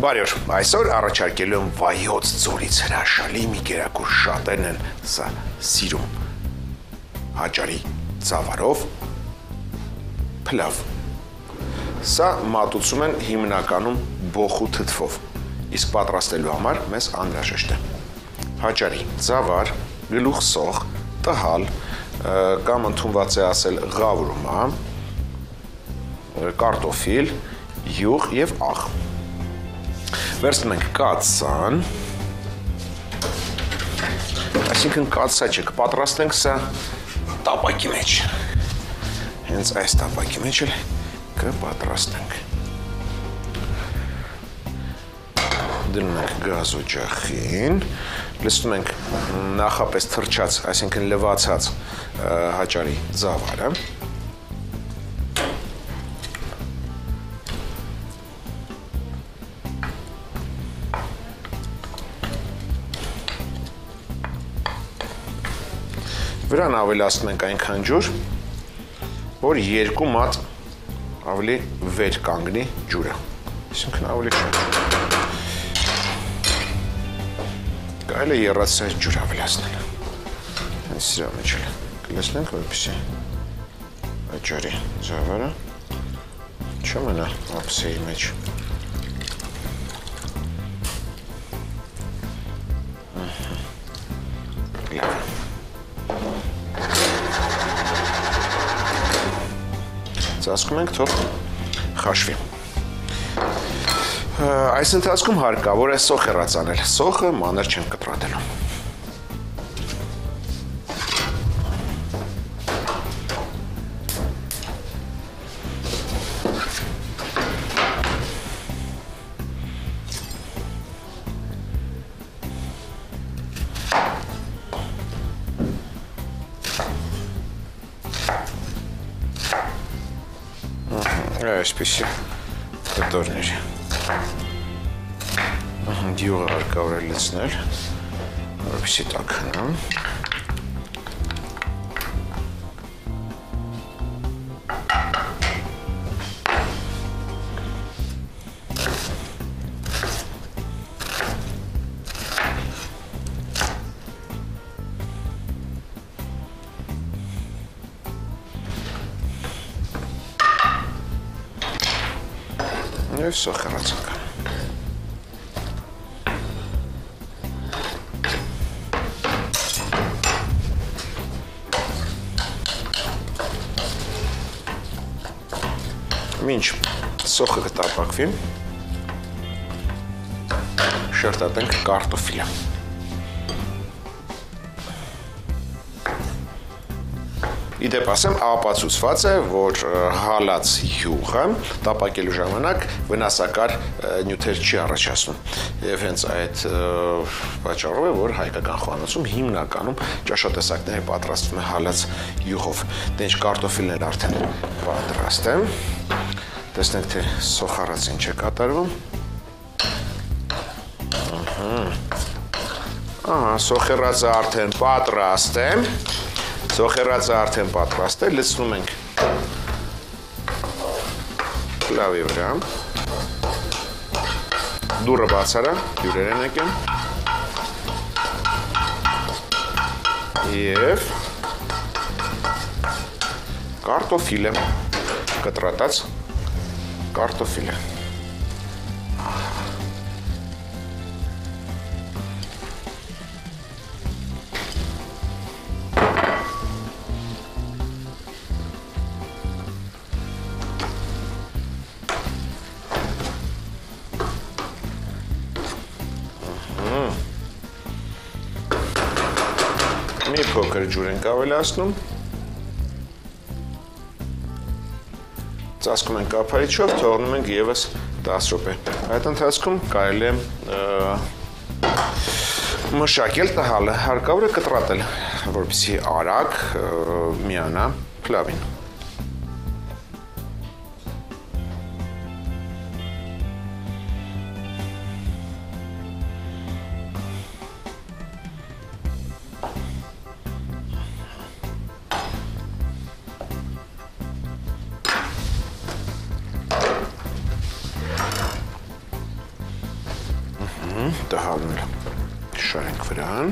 Բարի օր, այսօր առաջարկելու եմ Վայոց ձորից հրաշալի մի գերակուր, շատերն են սա սիրում, հաճարի ծավարով փլավ։ Սա մատուցում են հիմնականում բոխու թթվով, իսկ պատրաստելու համար մեզ անհրաժեշտ է հաճարի ծավար, գլուխսող, տհալ, կամ ընդունված է ասել ղավրումա, կարտոֆիլ, յուղ և աղ։ Վերցնում ենք կաթսան, այսինքն կաթսա չէ, կպատրաստենք սա տապակի մեջ, հենց այս տապակի մեջ էլ կպատրաստենք։ Դնում ենք գազօջախին, լցնում ենք նախապես թրջած, այսինքն լվացած հաճարի ծավարը։ Վրան ավելացնում ենք այնքան ջուր, որ 2 մատ ավելի վեր կանգնի ջուրը, այսինքն ավելի շատ։ Կարելի է եռացած ջուր ավելացնել։ Այս սրա մեջ էլ կլցնենք, որպեսզի հաճարի ծավարը չմնա ափսեի մեջ։ Ծածկում ենք, թող խաշվի։ Այս ընթացքում հարկավոր է սոխ հեռացանել, սոխը մանր չեմ կտրատելու։ Այսպիսի կտորներ։ Յուղը հարկավոր է լցնել, որպեսզի տաքանան։ Եվ սոխ հեռացանք։ Մինչ սոխը կտապակվի, շերտատենք կարտոֆիլը։ Իդեպ ասեմ, ապացուցված է, որ հալած յուղը տապակելու ժամանակ վնասակար նյութեր չի առաջացնում։ Եվ հենց այդ պատճառով է, որ հայկական խոհանոցում հիմնականում ճաշատեսակները պատրաստվում է հալած յուղով։ Դե ինչ կարտոֆիլն էլ արդեն պատրաստ է։ Տեսնենք, թե սոխառած ինչ է կատարվում։ Սոխեռածը արդեն պատրաստ է։ Սոխեռածը արդեն պատրաստ է, լցնում ենք փլավի վրա։ Դուռը բաց արա, հյուրերեն եկեն։ Եվ կարտոֆիլը, կտրատած կարտոֆիլը։ Մի փոքր ջուր ենք ավելացնում։ Ծածկում ենք կափարիչով, թողնում ենք ևս 10 րոպե։ Այդ ընթացքում կարելի է մշակել տհալը, հարկավոր է կտրատել, որպեսզի արագ միանա փլավին։ տհալն շարենք վրան։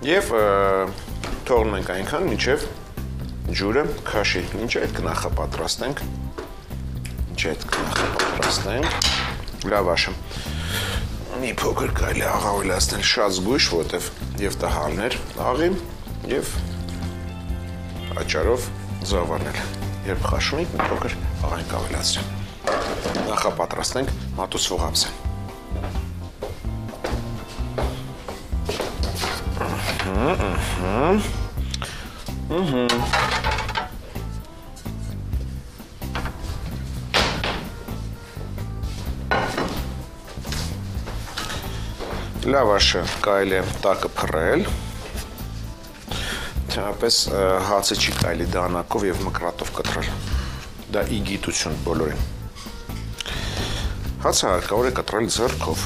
Եվ թողնում ենք այնքան, մինչև ջուրը քաշի, ինչ այդ գնախը պատրաստենք, լավաշը, մի փոքր կարելի աղավելացնել շատ զգույշ, որտև և տհալներ աղի և աճարով զավարնել, երբ խաշում ենք, մի փոքր աղենք ավելացրեմ, նախա պատրաստենք մատուցվող ափսը։ Լավաշը կարելի է տակը փռել, թեպես հացը չի կարելի դանակով և մկրատով կտրել, դա ի գիտություն բոլորին, հացը հարկավոր է կտրել ձեռքով,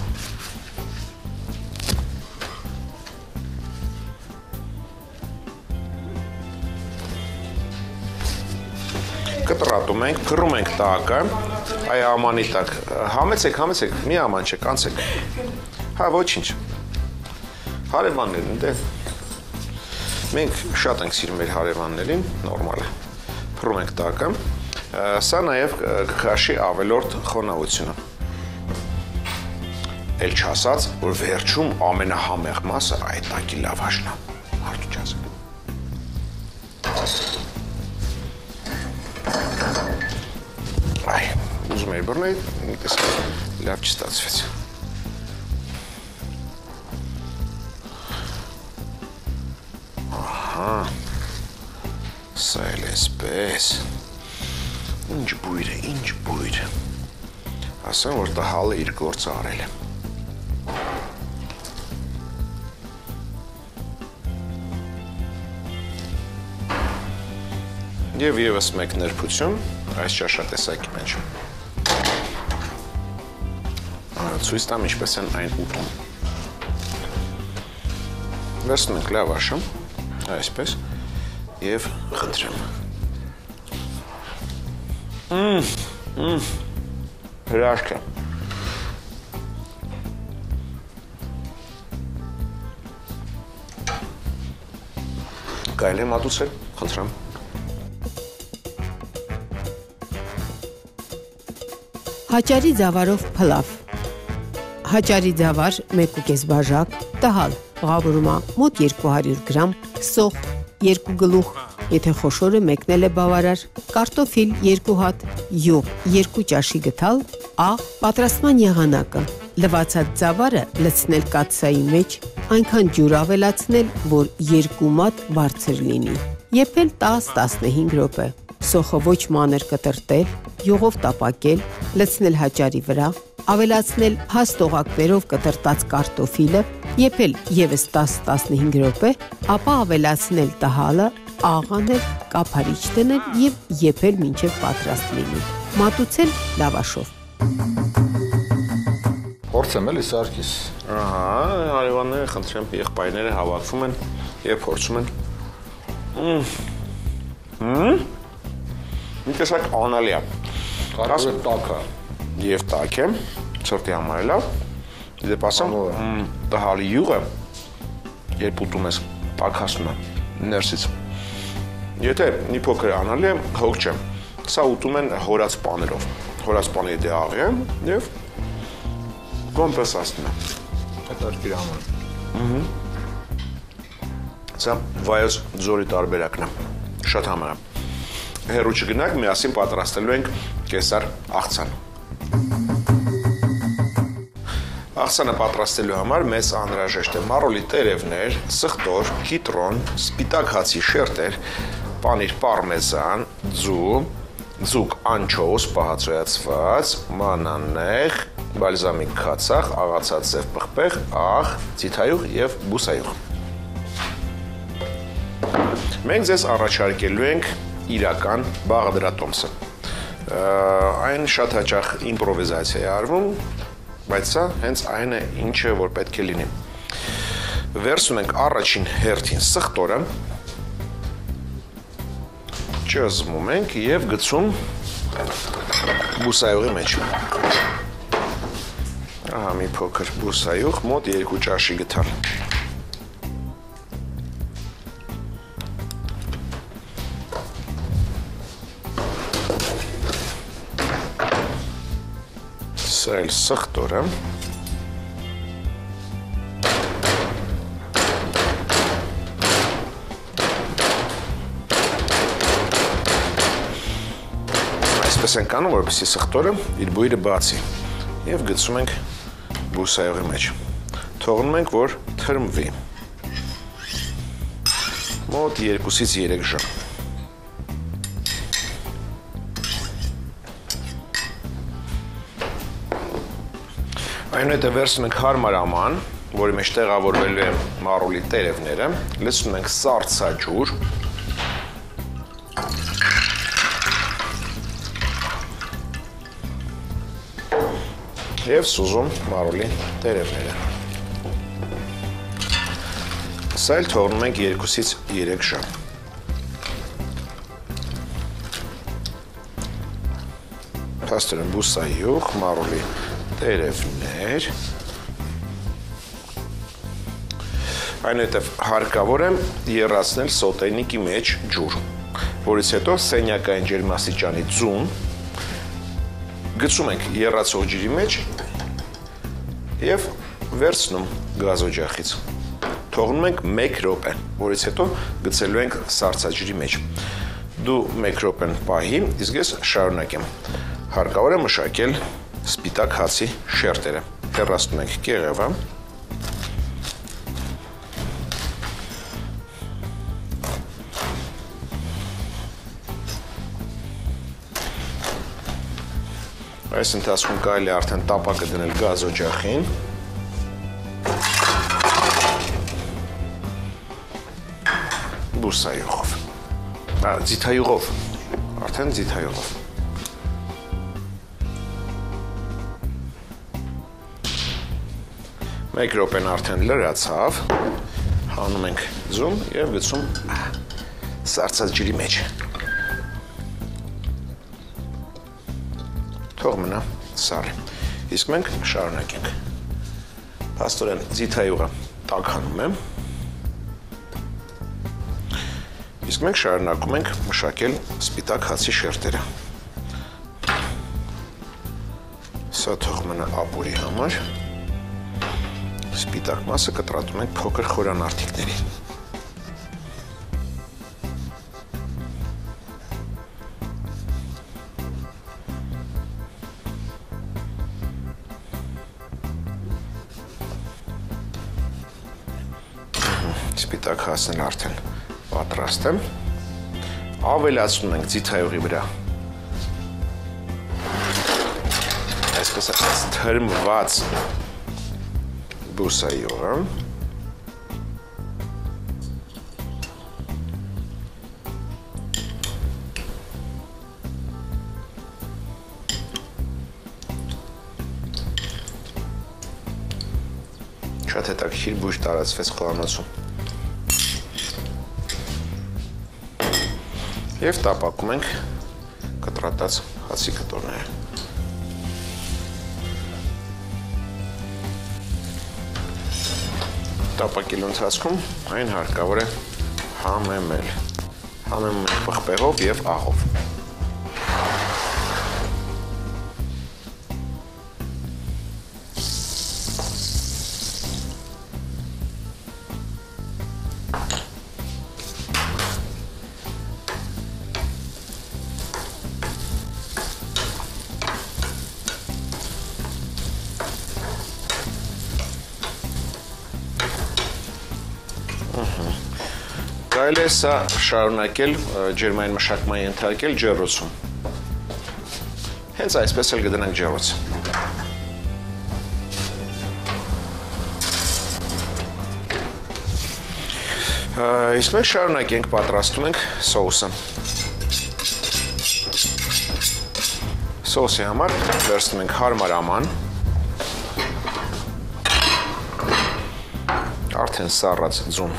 կտրատում ենք, փռում ենք տակը, այ ամանի տակ, համեցեք, մի աման չեք, անցեք, հա ոչինչ, հարևաններին, դե, մենք շատ ենք սիրում մեր հարևաններին, նորմալ է, փռում ենք տակը, սա նաև կքաշի ավելորդ խոնավությունը, էլ չասած, որ վերջում ամենահամեղ մասը այդ տակի լավաշն է, հարդու չասեք։ Այ, ուզում էի բռնել, լավ չստացվեց։ Ահա, սա էլ էսպես, ինչ բույր է, ասեմ, որ տհալը իր գործը արել է։ Եվ ևս մեկ ներբություն այս ճաշատեսակի մեջ։ Ցույց տամ ինչպես են այն ուտում։ Վերցնում ենք լավաշը, այսպես, և խնդրեմ։ Հրաշք է։ Կարելի է մատուցել, խնդրեմ։ Հաճարի ձավարով փլավ։ Հաճարի ձավար 1.5 բաժակ, տհալ, ղավորումա մոտ 200 գրամ, սոխ 2 գլուխ, եթե խոշորը մեկնել է բավարար, կարտոֆիլ 2 հատ, յուղ 2 ճաշի գթալ, աղ, պատրաստման եղանակը, լվացած ձավարը լցնել կաթսայի մեջ, այնքան ջուր ավելացնել, որ 2 մատ բարձր լինի, եփել 10-15 րոպե, սոխը ոչ մանր կտրտել, յուղով տապակել, լցնել հաճարի վրա, ավելացնել հաստ օղակներով կտրտած կարտոֆիլը, եփել ևս 10-15 րոպե, ապա ավելացնել տհալը, աղանել, կափարիչ դնել և եփել մինչև պատրաստ լինի, մատուցել լավաշով։ Փորձեմ էլի Սարգիս։ Ահա, հարևանները խնդրեմ, եղբայրները հավաքվում են և փորձում են։ Մի տեսակ անալի է։ Կարծում տակը։ Եվ տակ է, ցրտի համար է լավ։ Դեպ ասեմ, տհալի յուղը, երբ ուտում ես, տաքացնում է ներսից։ Եթե մի փոքր անալի է, հոգ չէ։ Սա ուտում են հորած պաներով։ Հորած պանի դե աղ է և կոմպենսացնում է։ Հետաքրքիր համար։ Սա Վայոց ձորի տարբերակն է։ Շատ համեղ է։ Հեռու չգնանք, միասին պատրաստելու ենք կեսար աղցան։ Աղցանը պատրաստելու համար մեզ անհրաժեշտ է մառոլի տերևներ, սխտոր, կիտրոն, սպիտակ հացի շերտեր, պանիր պարմեզան, ձուկ անչոուս պահածոյացված, մանանեխ, բալզամիկ քացախ, աղացած սև պղպեղ, աղ, ձիթայուղ և բուսայուղ։ Մենք ձեզ առաջարկելու ենք իրական բաղադրատոմսը։ Այն շատ հաճախ իմպրովիզացիա է արվում, բայց սա հենց այն է, ինչը որ պետք է լինի։ Վերցնում ենք առաջին հերթին սխտորը, ճզմում ենք և գցում բուսայողի մեջ։ Ահա մի փոքր բուսայող, մոտ 2 ճաշի գթալ։ Սա էլ սխտորը։ Այսպես ենք անում, որպեսզի սխտորը իր բույրը բացի և գցում ենք բուսայողի մեջ։ Թողնում ենք, որ թրմվի։ Մոտ 2-ից 3 ժամ։ Այնուհետև վերցնում ենք հարմար աման, որի մեջ տեղավորվելու է մառուլի տերևները, լցնում ենք սառցաջուր, և սուզում մառուլի տերևները։ Սա էլ թողնում ենք 2-ից 3 ժամ։ Փաստորեն բուսայող, մառուլի տերևներ։ Այնուհետև հարկավոր է եռացնել սոտենիկի մեջ ջուր, որից հետո սենյակային ջերմաստիճանի ձուն գցում ենք եռացող ջրի մեջ և վերցնում գազօջախից։ Թողնում ենք 1 րոպե, որից հետո գցելու ենք սառցաջրի մեջ։ Դու 1 րոպեն պահի, իսկ ես շարունակեմ։ Հարկավոր է մշակել սպիտակ հացի շերտերը։ Հեռացնում ենք կեղևը։ Այս ընթացքում կարելի է արդեն տապակը դնել գազօջախին։ Բուսայողով։ Ձիթայուղով։ Արդեն ձիթայուղով։ Մեկ րոպեն արդեն լրացավ, հանում ենք ձում և գցում սառցած ջրի մեջ։ Թող մնա սառը։ Իսկ մենք շարունակենք։ Փաստորեն ձիթայուղը տաքանում է։ Իսկ մենք շարունակում ենք մշակել սպիտակ հացի շերտերը։ Սա թող մնա ապուրի համար։ Սպիտակ մասը կտրատում ենք փոքր խորանարդիկների։ Սպիտակ հացն էլ արդեն պատրաստ է։ Ավելացնում ենք ձիթայուղի վրա այսպես ասած թրմված բուսայողը։ Շատ հետաքրքիր բույր տարածվեց խոհանոցում։ Եվ տապակում ենք կտրատած հացի կտորները։ Տապակելու ընթացքում այն հարկավոր է համեմել։ Համեմում ենք պղպեղով և աղով։ Կարելի է սա շարունակել ջերմային մշակման ենթարկել ջեռոցում։ Հենց այսպես էլ կդնենք ջեռոց։ Իսկ մենք շարունակենք պատրաստում ենք սոուսը։ Սոսի համար վերցնում ենք հարմար աման, արդեն սառած ձուն,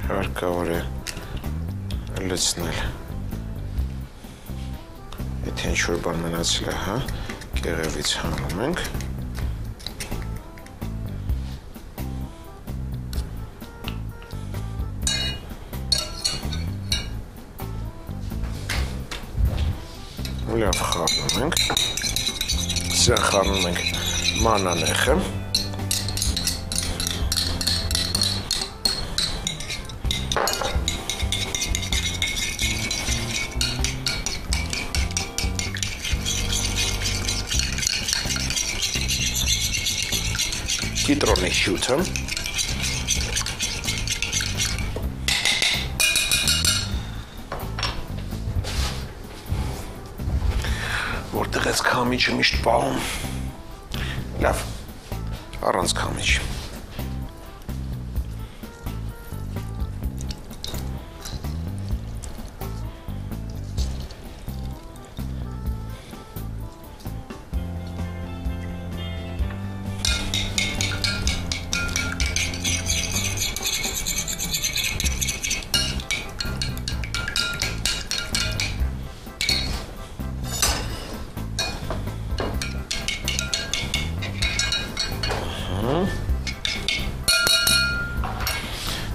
հարկավոր է լցնել, եթե ինչ-որ բան մնացել է, հա, կեղևից հանում ենք, լավ խառնում ենք, սրան խառնում ենք մանանեխը, կիտրոնի հյութը, որտեղ այս քամիչը միշտ պահում, լավ, առանց քամիչ,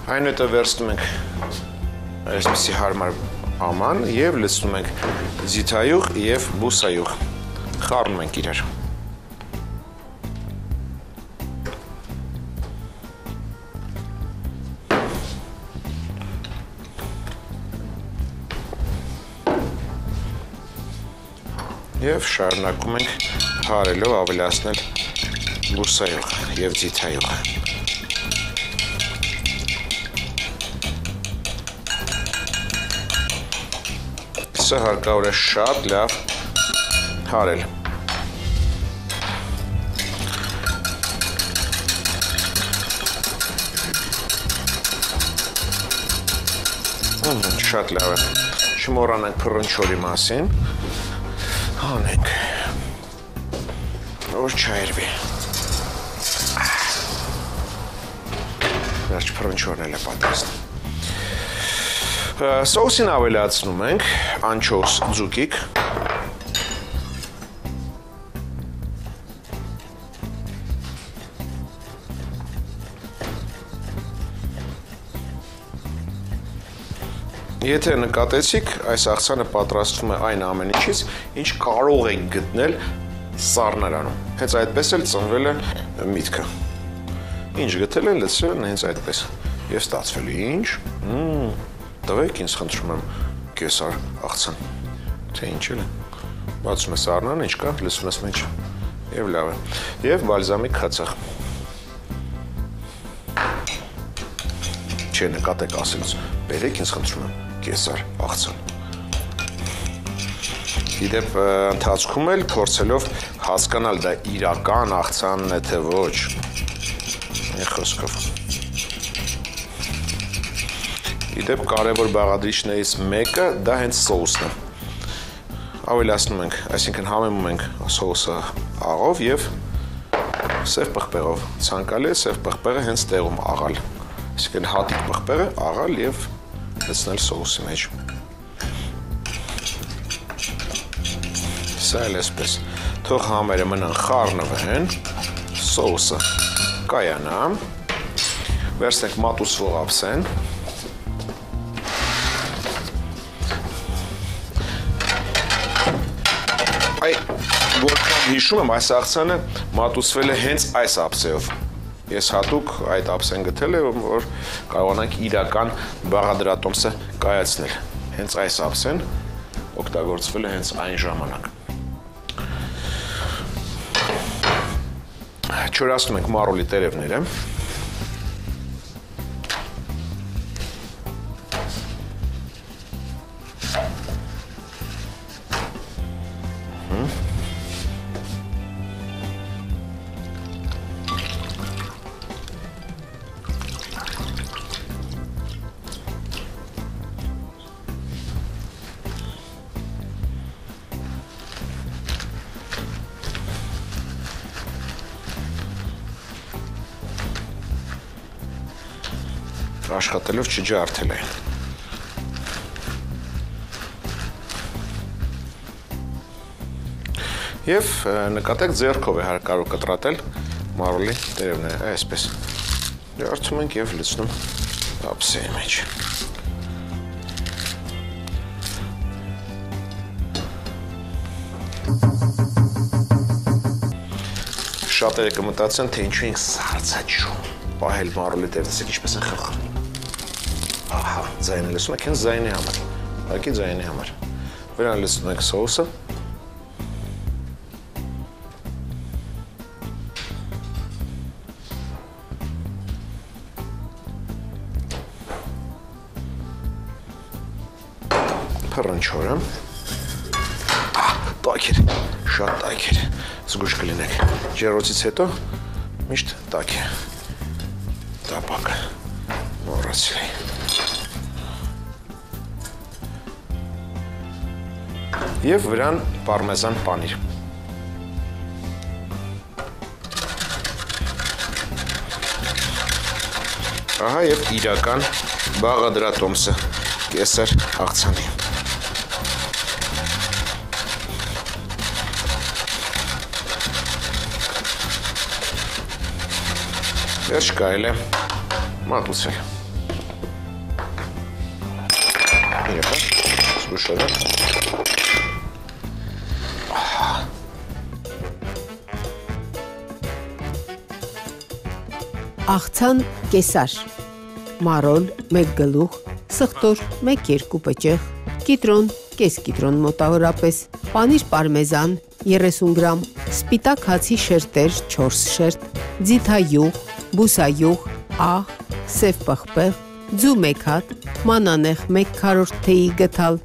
այնուհետև վերցնում ենք այսպիսի հարմար աման և լցնում ենք ձիթայուղ և բուսայուղ, խառնում ենք իրար։ Եվ շարունակում ենք հարելով ավելացնել բուսայուղ և ձիթայուղ։ Սա հարկավոր է շատ լավ հարել։ Շատ լավ է։ Չմոռանանք փռնչորի մասին։ Հանենք, որ չայրվի։ Վերջ փռնչորն էլ է պատրաստ։ Սոսին ավելացնում ենք անչոուս ձուկիկ, եթե նկատեցիք, այս աղցանը պատրաստվում է այն ամեն ինչից, ինչ կարող եք գտնել սառնարանում, հենց այդպես էլ ծնվել է միտքը, ինչ գտել են լցրել են հենց այդպես, և ստացվել է ինչ, տվեք ինձ խնդրում եմ կեսար աղցան, թե ինչ էլ է, բացում ես առնան, ինչ կա, լսում ես մեջ, և լավ է, և բալզամիկ խացախ, չէ նկատեք ասելուց, բերեք ինձ խնդրում եմ կեսար աղցան, իդեպ ընթացքում էլ փորձելով հասկանալ դա իրական աղցանն է թե ոչ, մի խոսքով, իդեպ կարևոր բաղադրիչներից մեկը դա հենց սոուսն է, ավելացնում ենք, այսինքն համեմում ենք սոուսը աղով և սև պղպեղով, ցանկալի է սև պղպեղը հենց տեղում աղալ, այսինքն հատիկ պղպեղը աղալ և լցնել սոուսի մեջ, սա էլ այսպես, թող համերը մնան խառնվեն, սոուսը կայանա, վերցնենք մատուցվող ափսեն, որքան հիշում եմ, այս աղցանը մատուցվել է հենց այս ափսեով։ Ես հատուկ այդ ափսեն գտել եմ, որ կարողանանք իրական բաղադրատոմսը կայացնել։ Հենց այս ափսեն օգտագործվել է հենց այն ժամանակ։ Չորացնում ենք մարոլի տերևները։ աշխատելով չջարդել այն։ Եվ նկատեք ձեռքով է կարող կտրատել մարոլի տերևները, այսպես։ Ջարդում ենք եւ լցնում ափսեի մեջ։ Շատերը կմտածեն, թե ինչու ենք սառցաճում, պահել մարոլի տերևները ինչպես են խրխրում։ Ահա, ձայնը լսում եք, հենց ձայնի համար, ուղղակի ձայնի համար։ Վրան լցնում ենք սոուսը։ Փռնչորը։ Տաք էր, շատ տաք էր, զգույշ կլինեք, ջեռոցից հետո միշտ տաք է, տապակ, մոռացել էի։ Եվ վրան պարմեզան պանիր։ Ահա և իրական բաղադրատոմսը, կեսար աղցանի։ Վերջ կարել է մատուցել։ Իրական, զգուշով է։ Աղցան կեսար, մարոլ 1 գլուխ, սխտոր 1-2 պճեղ, կիտրոն, կես կիտրոն մոտավորապես, պանիր պարմեզան 30 գրամ, սպիտակ հացի շերտեր 4 շերտ, ձիթայուղ, բուսայուղ, աղ, սև պղպեղ, ձու 1 հատ, մանանեխ 1 քառորդ թեյի գդալ,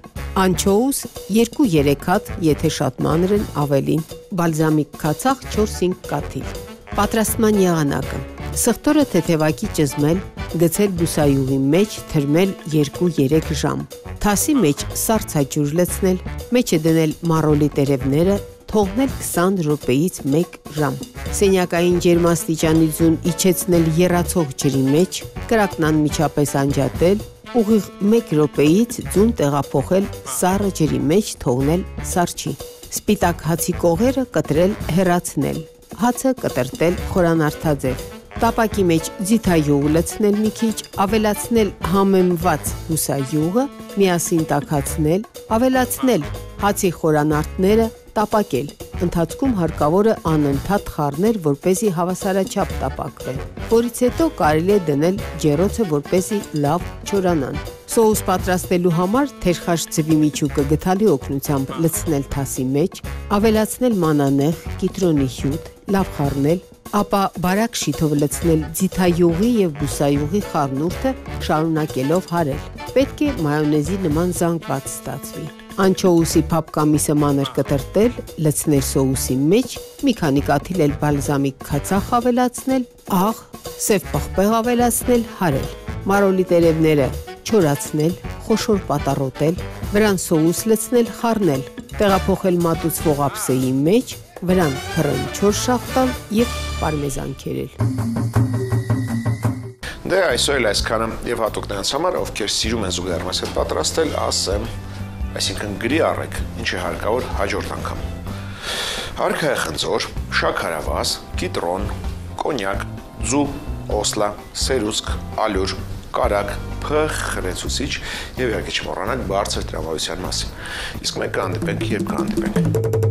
անչոուս 2-3 հատ, եթե շատ մանր են ավելին, բալզամիկ քացախ 4-5 կաթիլ։ Պատրաստման եղանակը. սխտորը թեթևակի ճզմել, գցել բուսայուղի մեջ, թրմել 2-3 ժամ, թասի մեջ սառցաճյուր լցնել, մեջը դնել մարոլի տերևները, թողնել 20 րոպեից 1 ժամ, սենյակային ջերմաստիճանի ձուն իջեցնել եռացող ջրի մեջ, կրակն անմիջապես անջատել, ուղիղ 1 րոպեից ձուն տեղափոխել սառը ջրի մեջ, թողնել սառչի, սպիտակ հացի կողերը կտրել, հեռացնել, հացը կտրտել խորանարդաձև, տապակի մեջ ձիթայուղ լցնել մի քիչ, ավելացնել համեմված բուսայուղը, միասին տաքացնել, ավելացնել հացի խորանարդները, տապակել, ընթացքում հարկավոր է անընդհատ խառնել, որպեսզի հավասարաչափ տապակվեն, որից հետո կարելի է դնել ջեռոցը, որպեսզի լավ չորանան։ Սոուս պատրաստելու համար թերխաշ ձվի միջուկը գդալի օգնությամբ լցնել թասի մեջ, ավելացնել մանանեխ, կիտրոնի հյութ, լավ խառնել, ապա բարակ շիթով լցնել ձիթայուղի և բուսայուղի խառնուրդը, շարունակելով հարել։ Պետք է մայոնեզի նման զանգված ստացվի։ Անչոուսի փափկամիսը մանր կտրտել, լցնել սոուսի մեջ, մի քանի կաթիլ էլ բալզամիկ քացախ ավելացնել, աղ, սև պղպեղ ավելացնել, հարել։ Մարոլի տերևները չորացնել, խոշոր պատառոտել, վրան սոուս լցնել, խառնել, տեղափոխել մատուցվող ափսեի մեջ, վրան փռնչոր շաղ տալ և պարմեզան քերել։ Դե այսօր էլ այսքանը և հատուկ նրանց համար, ովքեր սիրում են զուգահեռ մեզ հետ պատրաստել, ասեմ, այսինքն գրի առեք, ինչ է հարկավոր հաջորդ անգամ։ Արքայախնձոր, շաքարավազ, կիտրոն, կոնյակ, ձու, օսլա, սերուսք, ալյուր, կարագ, փխրեցուցիչ և իհարկե չմոռանաք բարձր տրամադրության մասին։ Իսկ մենք կհանդիպենք, երբ կհանդիպենք։